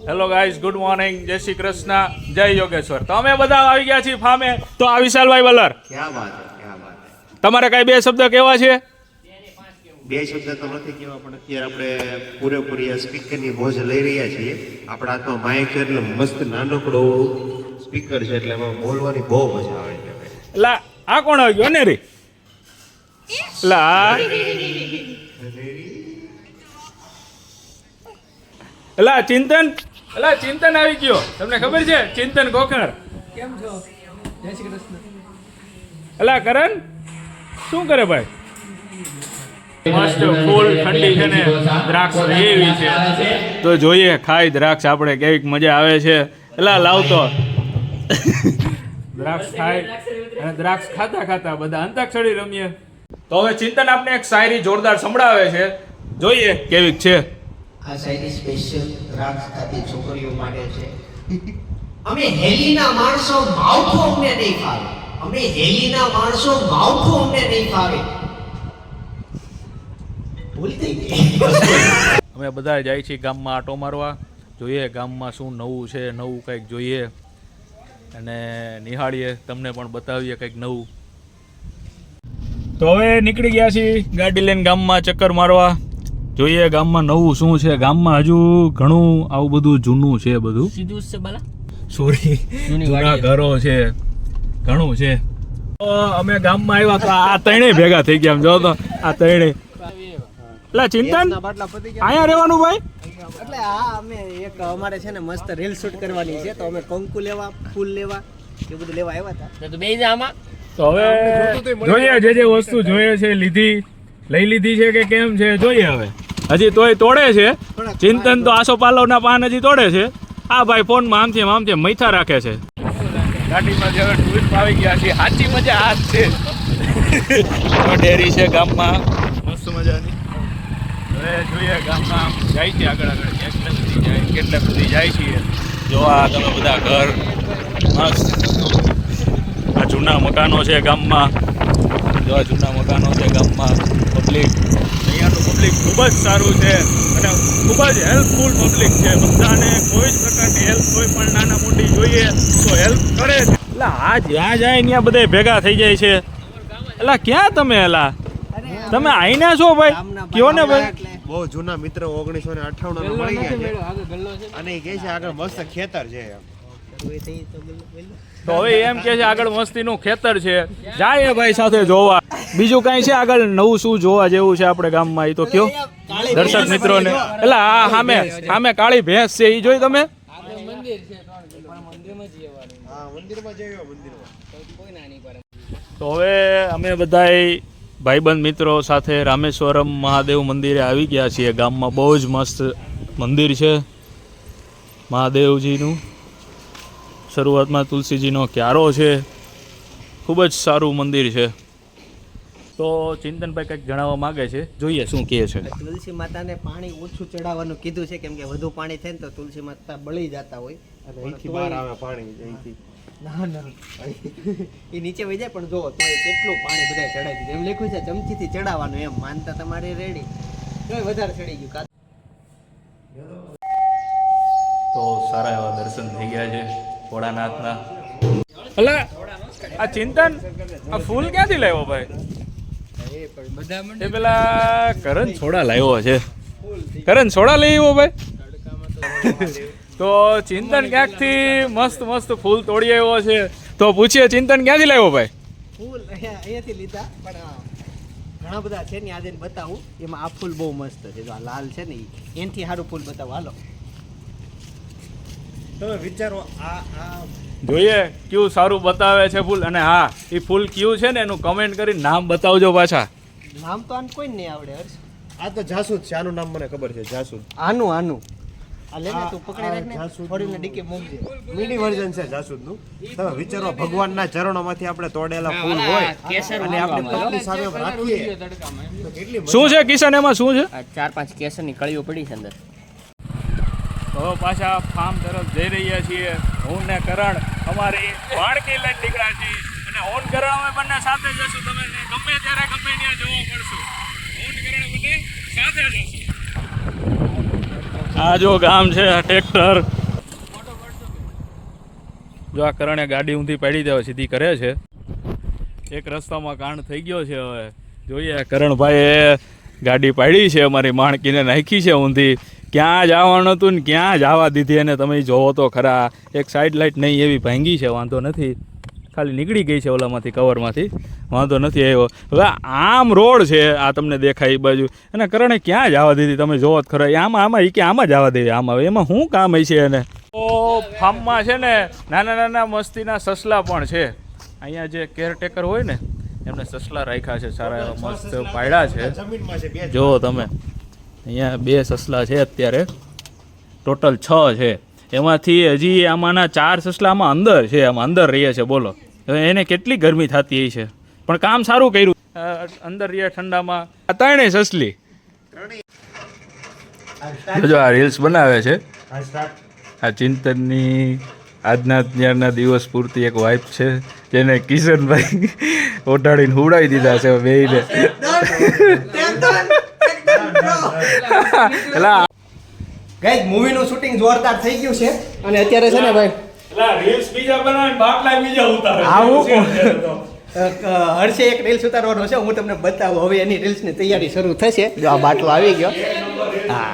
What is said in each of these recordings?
Hello guys, good morning, જય શ્રી કૃષ્ણ, જય યોગેશ્વર. તો અમે બધા આવી ગયા છીએ ફામે. તો આ વિશાલભાઈ વલર, ક્યાં વાત હે, ક્યાં વાત હે. તમારે કઈ બે શબ્દ કેવા છે? બે શબ્દ તો નથી કહેવા, પણ અત્યારે આપણે પૂરેપૂરી આ સ્પીકરની મોજ લઈ રહ્યા છીએ. આપણા હાથમાં માઇક છે, એટલે મસ્ત નાનકડો સ્પીકર છે, એટલે એમાં બોલવાની બહુ મજા આવે છે. એટલે આ કોણ આવી ગયો ને રે? એટલે ચિંતન, એટલે ચિંતન આવી ગયો. તમને ખબર છે? ચિંતન ગોખર. કેમ છો? જય શ્રી કૃષ્ણ. એટલે કરણ શું કરે ભાઈ? મસ્ત ફૂલ ઠંડી છે ને, દ્રાક્ષ એવી છે. તો જોઈએ ખાઈ દ્રાક્ષ આપણે કેવીક મજા આવે છે. એટલે લાવતો દ્રાક્ષ ખાય અને દ્રાક્ષ ખાતા ખાતા બધા અંતાક્ષરી રમીએ. તો હવે ચિંતન આપણે એક શાયરી જોરદાર સંભળાવે છે, જોઈએ કેવીક છે. આ શાયરી સ્પેશિયલ દ્રાક્ષ ખાતી છોકરીઓ માટે છે. અમે હેલીના માણસો માવઠું અમને નહીં ફાવે. અમે હેલીના માણસો માવઠું અમને નહીં ફાવે. ભૂલી થઈ ગઈ. અમે બધા જાય છીએ ગામમાં આટો મારવા, જોઈએ ગામમાં શું નવું છે, નવું કંઈક જોઈએ અને નિહાળીએ, તમને પણ બતાવીએ કંઈક નવું. તો હવે નીકળી ગયા છીએ ગાડી લઈને ગામમાં ચક્કર મારવા, જોઈએ ગામમાં નવું શું છે. ગામમાં હજુ ઘણું આવું બધું જૂનું છે, બધું સીધું છે બાલા. સોરી, જૂના ઘરો છે, ઘણું છે. તો અમે ગામમાં આવ્યા તો આ ત્રણેય ભેગા થઈ ગયા. જો તો આ ત્રણેય. એટલે ચિંતન અહીંયા રહેવાનું ભાઈ? એટલે આ અમે એક અમારે છે ને મસ્ત રીલ શૂટ કરવાની છે, તો અમે કંકુ લેવા, ફૂલ લેવા, એ બધું લેવા આવ્યા હતા. તો બે જા આમાં. તો હવે જોઈએ જે વસ્તુ જોઈએ છે લઈ લીધી છે કે કેમ છે, જોઈએ. હવે હજી તોય તોડે છે. ચિંતન તો આસો પાલવના પાન હજી તોડે છે. આ ભાઈ ફોનમાં આમથી મૈથા રાખે છે. ગાડીમાં જે ટુરિસ્ટ આવી ગયા છે, સાચી મજા આ જ છે. ડેરી છે ગામમાં મસ્ત મજાની. હવે જોઈએ ગામમાં જાય છે આગળ કેટલે બધી જાય છીએ. જોવા તમે બધા ઘર મસ્ત, આ જૂના મકાનો છે ગામમાં. જો આ જૂના મકાનો છે ગામમાં. પબ્લિક અહીંયાનું પબ્લિક ખૂબ જ સારું છે અને ખૂબ જ હેલ્પફુલ પબ્લિક છે. બધાને કોઈ જ પ્રકારની હેલ્પ કોઈ પણ નાના મોટી જોઈએ તો હેલ્પ કરે છે. એટલે આ જ્યાં જાય ત્યાં બધા ભેગા થઈ જાય છે. એટલે ક્યાં તમે? એલા તમે આઈના છો ભાઈ? કયો ને ભાઈ. બહુ જૂના મિત્ર 1958 મળી ગયા છે, અને એ કહે છે આગળ મસ્ત ખેતર છે એમ. તો હવે એમ કે છે આગળ મસ્તીનું ખેતર છે, જાય ભાઈ સાથે જોવા. બીજું કઈ છે આગળ નવું શું જોવા જેવું છે આપણે ગામમાં? એ તો કયો દર્શક મિત્રોને. એટલે આ સામે કાળી ભેંસ છે, એ જોઈ તમે? તો હવે અમે બધાય ભાઈબંધ મિત્રો સાથે રામેશ્વરમ મહાદેવ મંદિરે આવી ગયા છીએ. ગામમાં બહુ જ મસ્ત મંદિર છે મહાદેવજીનું. શરૂઆતમાં તુલસીજીનો ક્યારો છે, ખૂબ જ સારું મંદિર છે. તો ચિંતનભાઈ કંઈક જણાવવા માગે છે, જોઈએ શું કહે છે. તુલસી માતાને પાણી ઓછું ચડાવવાનું કીધું છે, કેમ કે વધુ પાણી થાય ને તો તુલસી માતા બળી જતા હોય. અહીંથી બહાર આવે પાણી અહીંથી. ના એ નીચે વહી જાય, પણ જો તો કેટલું પાણી બધા ચડાવી દીધું. એમ લખ્યું છે ચમચીથી ચડાવવાનું, એમ માનતા તમારે રેડી. તો વધારે ચડી ગયું. તો સારા એવા દર્શન થઈ ગયા છે ભોળાનાથના. એટલે આ ચિંતન આ ફૂલ ક્યાંથી લાવ્યો ભાઈ? એ પેલા કરણ સોડા લાવ્યો છે. કરણ સોડા લઈ આવ્યો ભાઈ. તો ચિંતન ક્યાંકથી મસ્ત ફૂલ તોડી આવ્યો છે. તો પૂછીએ ચિંતન ક્યાંથી લાવ્યો ભાઈ? ફૂલ અહીંયાથી લીધા, પણ ઘણા બધા છે ને આજે બતાવું. એમાં આ ફૂલ બહુ મસ્ત છે, જો આ લાલ છે ને એનાથી સારું ફૂલ બતાવો. હાલો તમે વિચારો આ જોઈએ કયું સારું બતાવે છે ફૂલ. અને હા, એ ફૂલ કયું છે ને એનું કમેન્ટ કરીને નામ બતાવજો પાછા. નામ તો આને કોઈ નહીં આવડે. હર્ષ આ તો જાસૂદ છે, આનું નામ મને ખબર છે, જાસૂદ. આનું આ લે ને, તું પકડી રાખ ને, થોડીને ડીકે મૂકજે. મિની વર્ઝન છે જાસૂદનું. તમે વિચારો ભગવાનના ચરણોમાંથી આપણે તોડેલા ફૂલ હોય અને આપણે પગની સામે રાખીએ તો કેટલી શું છે કિશન એમાં શું છે? 4-5 કેસરની કળીઓ પડી છે અંદર. તો પાછા ફાર્મ તરફ જઈ રહ્યા છીએ. હું ને કરણ અમારી વાડકી લઈને નીકળ્યા છીએ અને હું કરણ અમે બંને સાથે જશું. તમે ગમે ત્યારે ગમે ત્યાં જોવા પડશું. હું કરણ બંને સાથે જશું. આ જો ગામ છે, આ ટ્રેક્ટર. જો આ કરણે ગાડી ઊંધી પાડી દેવા સીધી કરે છે. એક રસ્તામાં કાંડ થઈ ગયો છે. હવે જોઈએ કરણભાઈએ ગાડી પાડી છે, અમારી માણકીને નાખી છે ઊંધી. ક્યાં જવાનું હતું ને ક્યાં જવા દીધી, અને તમે જોવો તો ખરા. એક સાઈડ લાઇટ નહીં એવી ભાંગી છે, વાંધો નથી. ખાલી નીકળી ગઈ છે ઓલામાંથી, કવરમાંથી, વાંધો નથી આવ્યો. હવે આમ રોડ છે, આ તમને દેખાય એ બાજુ, અને કરણે ક્યાં જવા દીધી તમે જોવો જ ખરા. આમાં એ કે આમાં જવા દેવી, આમાં એમાં શું કામ હશે એને. તો ફાર્મમાં છે ને નાના નાના મસ્તીના સસલા પણ છે. અહીંયા જે કેરટેકર હોય ને એમને સસલા રાખ્યા છે, સારા એવા મસ્ત પાડ્યા છે. જુઓ તમે, અહીંયા 2 સસલા છે અત્યારે, ટોટલ 6 છે. એમાંથી હજી આમાંના 4 સસલા આમાં અંદર છે, આમાં અંદર રહીએ છે. બોલો હવે એને કેટલી ગરમી થતી હોય છે, પણ કામ સારું કર્યું. અંદર રહીએ ઠંડામાં. આ 3 સસલી જો આ રીલ્સ બનાવે છે. આ ચિંતનની આજના ત્યારના દિવસ પૂરતી એક વાઇફ છે, જેને કિશનભાઈ ઓઢાડીને હુડાવી દીધા છે બેયને. ગાઈસ મૂવીનું શૂટિંગ જોરદાર થઈ ગયું છે, અને અત્યારે છે ને ભાઈ રીલ્સ બીજા બનાવીને બાટલા બીજા ઉતારે. હર્ષે એક રીલ્સ ઉતારવાનો છે, હું તમને બતાવું. હવે એની રીલ્સની તૈયારી શરૂ થશે. જો આ બાટલો આવી ગયો. હા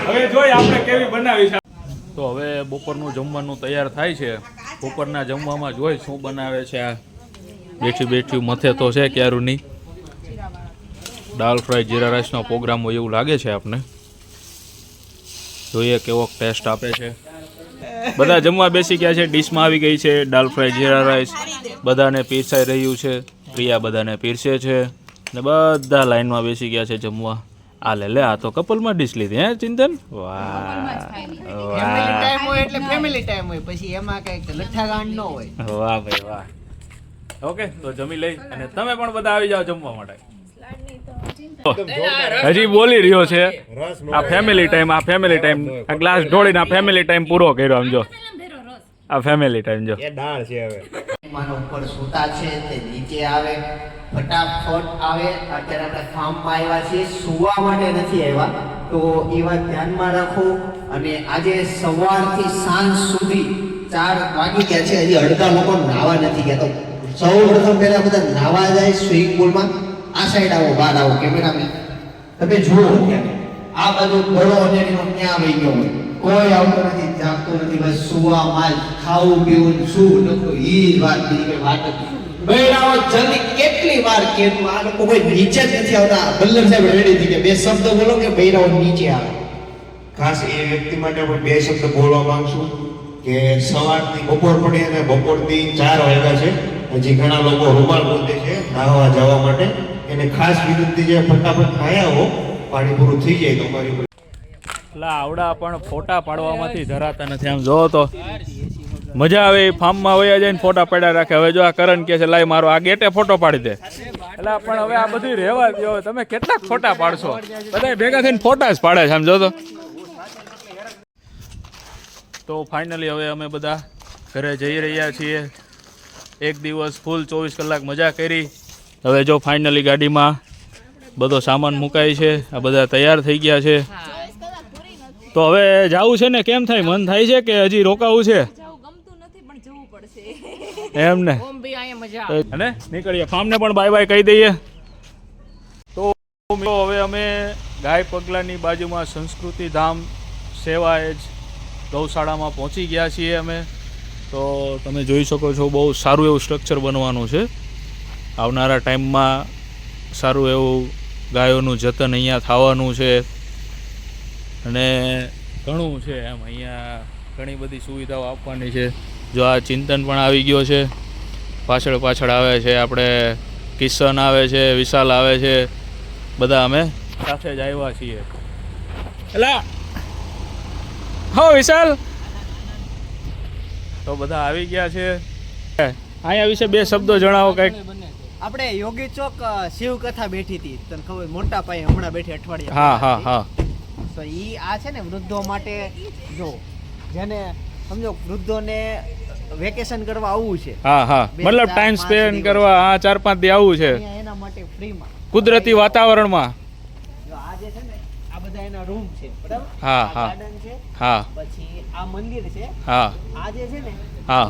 હવે જોઈ આપણે કેવી બનાવી છે. તો હવે બપોરનું જમવાનું તૈયાર થાય છે. બપોરના જમવામાં જોઈ શું બનાવે છે. આ બેઠી મથે તો છે ક્યારુની દાલ ફ્રાય જીરા રાઈસનો પ્રોગ્રામ હોય એવું લાગે છે આપને. જોઈએ કેવો ટેસ્ટ આપે છે. બધા જમવા બેસી ગયા છે. ડીશમાં આવી ગઈ છે દાલ ફ્રાય જીરા રાઈસ. બધાને પીરસાઈ રહ્યું છે. પ્રિયા બધાને પીરસે છે ને બધા લાઈનમાં બેસી ગયા છે જમવા. આ લે આ તો કપલમાં ડીશ લીધી હે ચિંતન. ફેમિલી ટાઈમ હોય એટલે ફેમિલી ટાઈમ હોય, પછી એમાં કઈક લઠ્ઠાગાંડ ન હોય. વાહ ભાઈ વાહ. ઓકે તો જમી લઈ, અને તમે પણ બધા આવી જાઓ જમવા માટે. હજી બોલી રહ્યો છે આ ફેમિલી ટાઈમ, આ ફેમિલી ટાઈમ. આ ગ્લાસ ઢોળીને આ ફેમિલી ટાઈમ પૂરો કર્યો. આમ જો આ ફેમિલી ટાઈમ જો. દાળ છે હવે. માનો ઉપર સૂતા છે તે નીચે આવે, ફટાફટ આવે. અત્યારે આપણે ફાર્મમાં આવ્યા છીએ, સુવા માટે નથી આવ્યા, તો એ વાત ધ્યાનમાં રાખો. અને આજે સવારથી સાંજ સુધી 4 વાગી ગયા છે, હજી અડધા લોકો નાવા નથી ગયા. તો સૌ પ્રથમ પહેલા બધા નાવા જાય સ્વિમિંગ પુલમાં. આ સાઈડ આવો, બહાર આવો કેમેરામેન, તમે જુઓ અત્યારે આ બધું ઘણો અંજણીનો ક્યાં વહી ગયો હોય. કોઈ આવતો નથી, જાગતો નથી, બસ સુવા માલ, ખાવું પીવું, શું નખો, ઈ જ વાત, બીજી કોઈ વાત નથી. બૈરાઓ જલ્દી કેટલી વાર કીધું, આ લોકો કોઈ નીચે જ નથી આવતા. બલ્લર સાહેબ રેડી થઈ ગયા, 2 શબ્દ બોલો કે બૈરાઓ નીચે આવે. ખાસ એ વ્યક્તિ માટે પણ 2 શબ્દ બોલવા માંગશું કે સવારથી બપોર પડી અને બપોરથી 4 વાગ્યા છે. હજી ઘણા લોકો રૂમાલ ગોતે છે નાહવા જવા માટે. એને ખાસ વિનંતી છે, ફટાફટ નાહ્યા હો, પાણી પૂરું થઈ જાય તો અમારી આવડા પણ ફોટા પાડવામાંથી ધરાતા નથી. આમ જોવો તો મજા આવે. ફાર્મમાં વયા જઈને ફોટા પાડ્યા રાખે. હવે જો આ કરણ કે છે લાઈ મારો આ ગેટે ફોટો પાડી દે. એટલે પણ હવે આ બધું રહેવા દો. તમે કેટલાક ફોટા પાડશો? બધા ભેગા થઈને ફોટા જ પાડે છે. આમ જો તો ફાઇનલી હવે અમે બધા ઘરે જઈ રહ્યા છીએ. એક દિવસ ફૂલ 24 કલાક મજા કરી. હવે જો ફાઇનલી ગાડીમાં બધો સામાન મુકાય છે. આ બધા તૈયાર થઈ ગયા છે. તો હવે જાવું છે ને? કેમ થાય? મન થાય છે કે હજી રોકાવું છે? એમ ને. અને નીકળીએ. ફાર્મને પણ બાય બાય કહી દઈએ. તો હવે અમે ગાય પગલાની બાજુમાં સંસ્કૃતિ ધામ સેવા એજ ગૌશાળામાં પહોંચી ગયા છીએ અમે. તો તમે જોઈ શકો છો બહુ સારું એવું સ્ટ્રક્ચર બનવાનું છે. આવનારા ટાઈમમાં સારું એવું ગાયોનું જતન અહીંયા થવાનું છે. અને ઘણું છે એમ, અહીંયા ઘણી બધી સુવિધાઓ આપવાની છે. જો આ ચિંતન પણ આવી ગયો છે, પાછળ આવે છે આપણે કિશન આવે છે, વિશાલ આવે છે, બધા અમે સાથે જ આવ્યા છીએ. એલા હો વિશાલ, તો બધા આવી ગયા છે. અહીંયા વિશે 2 શબ્દો જણાવો કંઈક. આપણે યોગી ચોક શિવ કથા બેઠી હતી, તને ખબર? મોટા પાયે હમણાં બેઠી અઠવાડિયા. હા હા હા. તો ઈ આ છે ને વૃદ્ધો માટે, જો જેને સમજો વૃદ્ધોને વેકેશન કરવા આવવું છે. હા હા, મતલબ ટાઈમ સ્પેન્ડ કરવા. હા, 4-5 દી આવવું છે એના માટે ફ્રીમાં કુદરતી વાતાવરણમાં. બધા એના રૂમ છે બરાબર હા, આ હા. ગાર્ડન છે હા પછી આ મંદિર છે હા આ જે છે ને હા.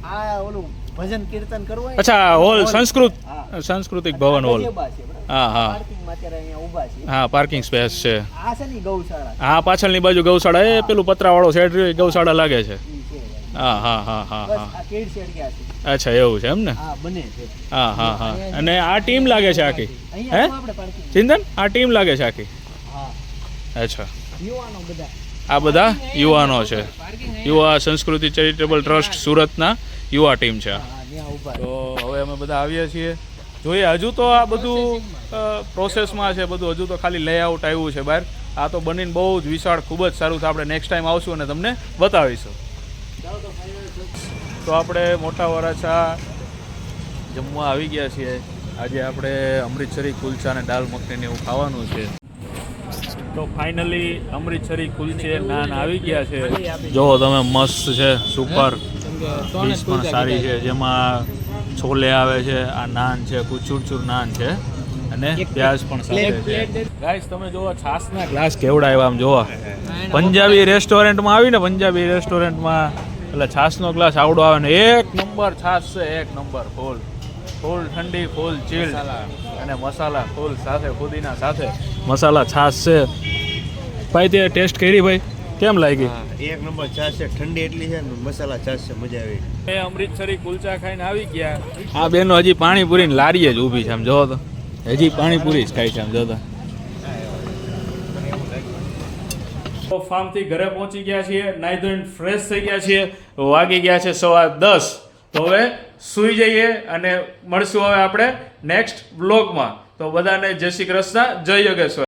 આ ઓલું ભજન કીર્તન કરવું હોય ને, અચ્છા હોલ સંસ્કૃત હા. સાંસ્કૃતિક અને ભવન આ હોલ ગજેબા છે બરાબર? હા, હા. પાર્કિંગમાં અત્યારે અહીંયા ઊભા છે હા પાર્કિંગ સ્પેસ છે આ છે ને ગૌશાળા હા પાછળની બાજુ ગૌશાળા એ પેલું પતરાવાળો શેડ રહ્યો એ ગૌશાળા લાગે છે ઈ છે ભાઈ. હા હા હા હા બસ હા આ કેડ શેડ ગયા છે અચ્છા એવું છે એમ ને હા બને છે હા હા હા અને આ ટીમ લાગે છે આખી અહીંયા હે શું આપણે પાર્કિંગ ચિંતન આ ટીમ લાગે છે આખી હા અચ્છા યુવાનો બધા આ બધા યુવાનો છે યુવા સંસ્કૃતિ ચેરિટેબલ ટ્રસ્ટ સુરતના યુવા ટીમ છે આ. હા ત્યાં ઊભા તો હવે અમે બધા આવીએ છીએ જોઈએ હજુ તો આ બધું પ્રોસેસમાં છે બધું હજુ તો ખાલી લેઆઉટ આવ્યું છે બહાર આ તો બનીને બહુ જ વિશાળ ખૂબ જ સારું છે આપણે નેક્સ્ટ ટાઈમ આવશું અને તમને બતાવીશું તો આપણે મોટા વરાછા જમવા આવી ગયા છીએ આજે આપણે અમૃતસરી કુલચા અને દાલ મખનીને એવું ખાવાનું છે તો ફાઇનલી અમૃતસરી કુલચે નાન આવી ગયા છે જોવો તમે મસ્ત છે સુપર ડીશ પણ સારી છે જેમાં છોલે આવે છે આ નાન છે કુચુરચુર નાન છે અને પ્યાજ પણ સાથે છે ગાઈસ તમે જોવો છાસના ગ્લાસ કેવડા આવ્યા આમ જોવો પંજાબી રેસ્ટોરન્ટમાં આવીને પંજાબી રેસ્ટોરન્ટમાં એટલે છાસનો ગ્લાસ આવડો આવે ને એક નંબર છાસ છે એક નંબર ફૂલ ફૂલ ઠંડી ફૂલ ચીલ્ડ અને મસાલા ફૂલ સાથે પુદીના સાથે મસાલા છાસ છે ભાઈ તે ટેસ્ટ કરી ભાઈ કેમ લાગી એક નંબર છાશ છે ઠંડી એટલી છે ને મસાલા છાશ છે મજા આવી એ અમૃતસરી કુલચા ખાઈને આવી ગયા આ બેનો હજી પાણીપુરીની લારીએ જ ઊભી છે આમ જોવો તો હજી પાણીપુરી જ ખાય છે આમ જોતા ફાર્મથી ઘરે પહોંચી ગયા છીએ નાહી ધોઈને ફ્રેશ થઈ ગયા છીએ વાગી ગયા છે 10:15 તો હવે સૂઈ જઈએ અને મળશું હવે આપણે નેક્સ્ટ બ્લોગમાં તો બધાને જય શ્રી કૃષ્ણ જય યોગેશ્વર